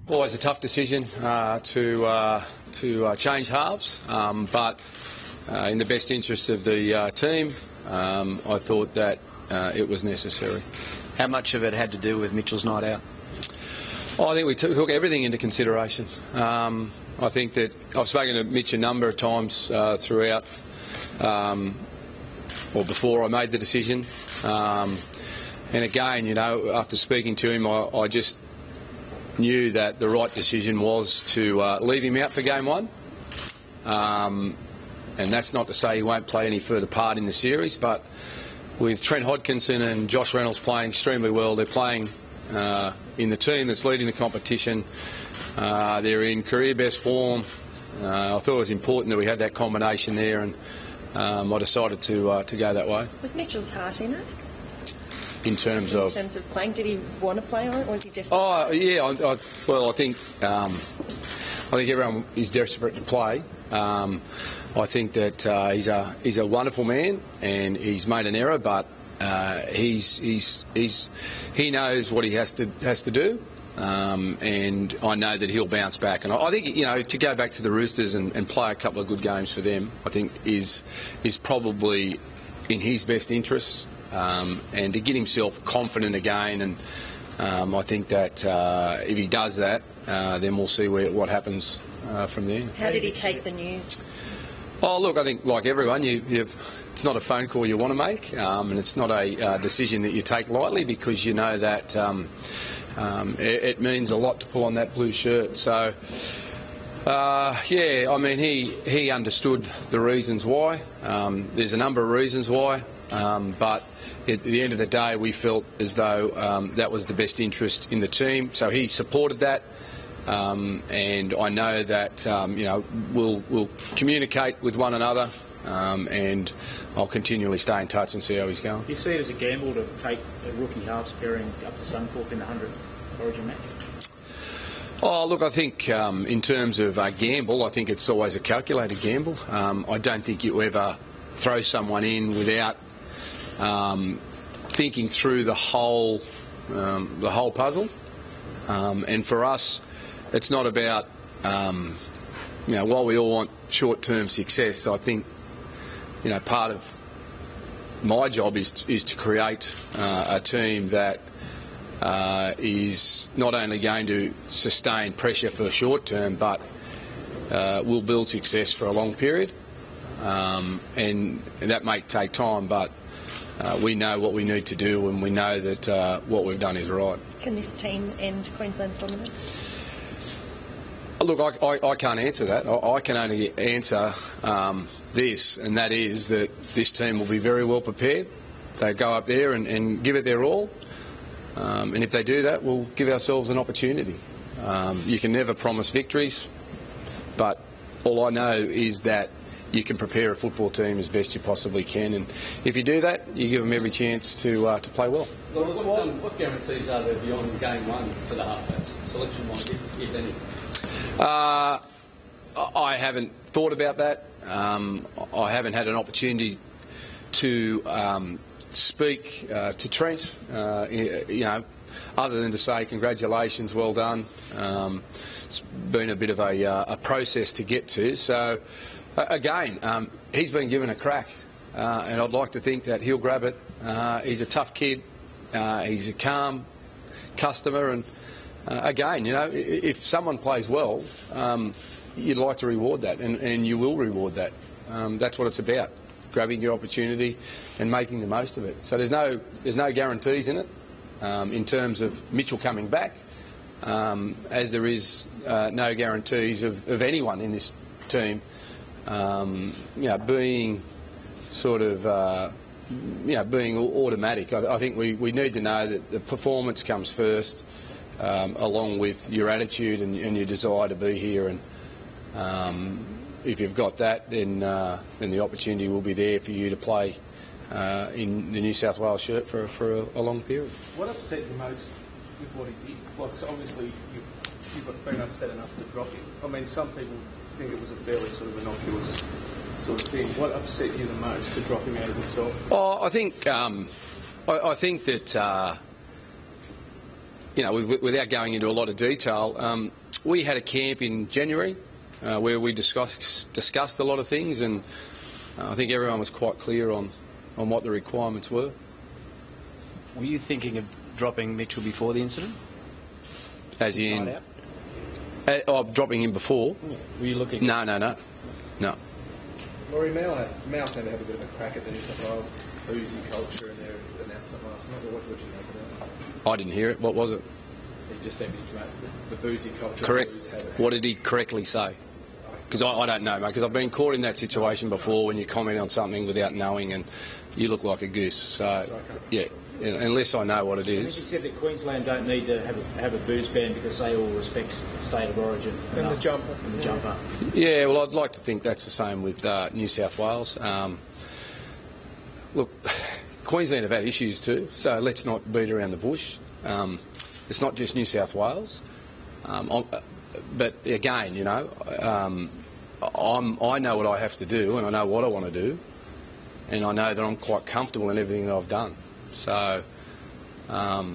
Always a tough decision to change halves, but in the best interest of the team, I thought that it was necessary. How much of it had to do with Mitchell's night out? I think we took everything into consideration. I think that I've spoken to Mitch a number of times throughout, or before I made the decision. And again, you know, after speaking to him, I just knew that the right decision was to leave him out for game one. And that's not to say he won't play any further part in the series, but with Trent Hodkinson and Josh Reynolds playing extremely well, they're playing in the team that's leading the competition. They're in career best form. I thought it was important that we had that combination there, and I decided to go that way. Was Mitchell's heart in it? In terms of playing, did he want to play on it, or was he just? Oh yeah, I think everyone is desperate to play. I think that he's a wonderful man, and he's made an error, but he knows what he has to do, and I know that he'll bounce back. And I think, you know, to go back to the Roosters and play a couple of good games for them, I think is probably in his best interests. And to get himself confident again, and I think that if he does that, then we'll see what happens from there. How did he take the news? Oh, look, I think like everyone, it's not a phone call you want to make, and it's not a decision that you take lightly, because you know that it means a lot to pull on that blue shirt. So, yeah, I mean, he understood the reasons why. There's a number of reasons why. But at the end of the day, we felt as though that was the best interest in the team. So he supported that, and I know that you know, we'll communicate with one another, and I'll continually stay in touch and see how he's going. Do you see it as a gamble to take a rookie halves pairing up to Suncorp in the 100th Origin match? Oh, look, I think in terms of a gamble, I think it's always a calculated gamble. I don't think you ever throw someone in without thinking through the whole puzzle, and for us, it's not about you know, while we all want short-term success, I think, you know, part of my job is to create a team that is not only going to sustain pressure for the short term, but will build success for a long period, and that may take time, but we know what we need to do, and we know that what we've done is right. Can this team end Queensland's dominance? Look, I can't answer that. I can only answer this, and that is that this team will be very well prepared. They go up there and give it their all, and if they do that, we'll give ourselves an opportunity. You can never promise victories, but all I know is that you can prepare a football team as best you possibly can, and if you do that, you give them every chance to play well. What guarantees are there beyond game one for the halfbacks, selection-wise, if any? I haven't thought about that. I haven't had an opportunity to speak to Trent, you know, other than to say congratulations, well done. It's been a bit of a process to get to, so again, he's been given a crack, and I'd like to think that he'll grab it. He's a tough kid. He's a calm customer, and again, you know, if someone plays well, you'd like to reward that, and you will reward that. That's what it's about, grabbing your opportunity and making the most of it. So there's no guarantees in it in terms of Mitchell coming back, as there is no guarantees of anyone in this team, you know, being sort of you know, being automatic. I think we need to know that the performance comes first, along with your attitude and your desire to be here, and if you've got that, then the opportunity will be there for you to play in the New South Wales shirt for a long period. What upset you most with what he did? Like, so obviously you've been upset enough to drop him. I mean, some people think it was a fairly sort of innocuous sort of thing. What upset you the most to drop him out of the side? Oh, I think that you know, without going into a lot of detail, we had a camp in January where we discussed a lot of things, and I think everyone was quite clear on what the requirements were. Were you thinking of dropping Mitchell before the incident? As in... dropping him before? Yeah. Were you looking... No. Laurie, Mal's had to have a bit of a crack at the New South Wales boozy culture in their announcement last night. What did you make of that? I didn't hear it. What was it? He just said the boozy culture. Correct. What did he correctly say? Because I don't know, mate, because I've been caught in that situation before when you comment on something without knowing and you look like a goose. So, yeah, unless I know what it is. I think he said that Queensland don't need to have a booze ban because they all respect state of origin. And the jumper. And the jumper. Yeah, well, I'd like to think that's the same with New South Wales. Look, Queensland have had issues too, so let's not beat around the bush. It's not just New South Wales. But again, you know, I know what I have to do and I know what I want to do, and I know that I'm quite comfortable in everything that I've done. So we'll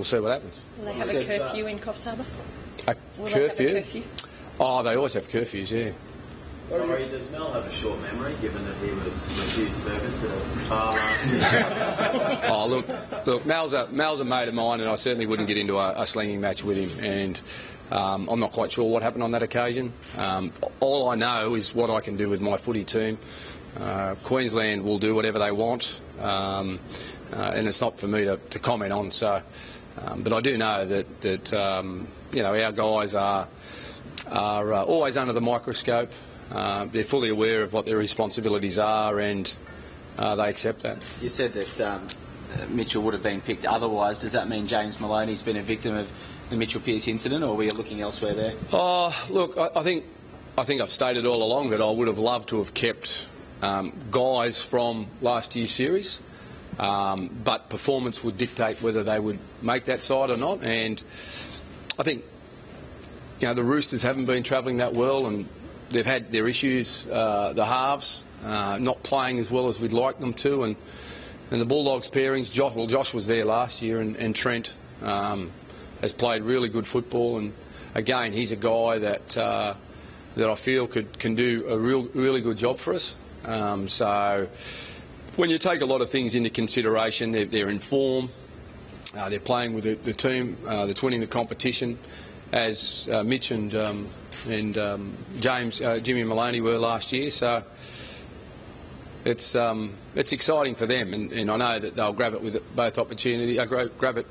see what happens. Will they have a curfew in Coffs Harbour? A Will curfew? They have a curfew? Oh, they always have curfews, yeah. Laurie, does Mel have a short memory, given that he was refused service at a bar last year? Oh, look, Mal's a mate of mine, and I certainly wouldn't get into a slinging match with him. And I'm not quite sure what happened on that occasion. All I know is what I can do with my footy team. Queensland will do whatever they want, and it's not for me to comment on. So, but I do know that you know, our guys are always under the microscope. They're fully aware of what their responsibilities are, and they accept that. You said that Mitchell would have been picked otherwise. Does that mean James Maloney's been a victim of the Mitchell-Pearce incident, or were you looking elsewhere there? Oh, look, I think I've stated all along that I would have loved to have kept guys from last year's series, but performance would dictate whether they would make that side or not. And I think, you know, the Roosters haven't been travelling that well, and they've had their issues. The halves not playing as well as we'd like them to, and the Bulldogs pairings. Josh was there last year, and Trent has played really good football. And again, he's a guy that I feel can do a really good job for us. So when you take a lot of things into consideration, they're in form. They're playing with the team that's winning the competition, as Mitch and James, Jimmy Maloney were last year. So it's exciting for them, and I know that they'll grab it with both opportunity. Grab it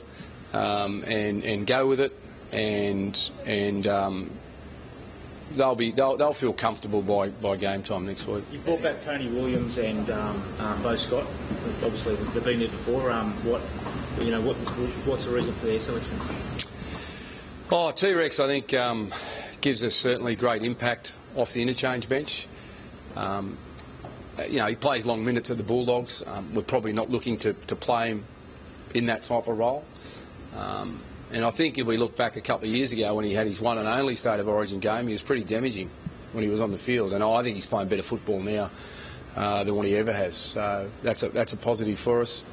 and go with it, and they'll feel comfortable by game time next week. You brought back Tony Williams and Bo Scott. Obviously, they've been there before. What's the reason for their selection? Oh, T-Rex, I think, gives us certainly great impact off the interchange bench. You know, he plays long minutes at the Bulldogs. We're probably not looking to play him in that type of role. And I think if we look back a couple of years ago when he had his one and only State of Origin game, he was pretty damaging when he was on the field. And I think he's playing better football now than what he ever has. So that's a positive for us.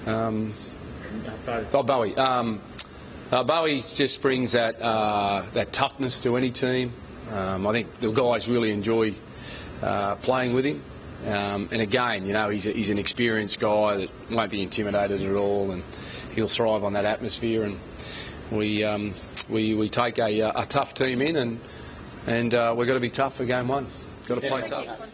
Bowie. Bowie just brings that toughness to any team. I think the guys really enjoy playing with him. And again, you know, he's an experienced guy that won't be intimidated at all, and he'll thrive on that atmosphere. And we take a tough team in, and we've got to be tough for game one. Got to play tough.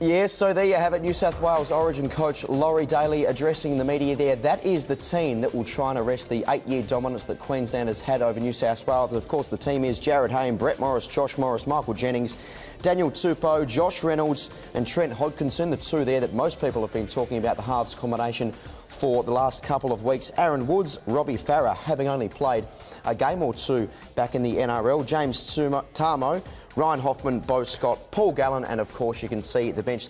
Yes, so there you have it. New South Wales Origin coach Laurie Daley addressing the media there. That is the team that will try and arrest the 8-year dominance that Queensland has had over New South Wales. Of course, the team is Jared Hayne, Brett Morris, Josh Morris, Michael Jennings, Daniel Tupou, Josh Reynolds and Trent Hodkinson, the two there that most people have been talking about, the halves combination for the last couple of weeks. Aaron Woods, Robbie Farah, having only played a game or two back in the NRL. James Tamo, Ryan Hoffman, Bo Scott, Paul Gallen, and of course you can see the bench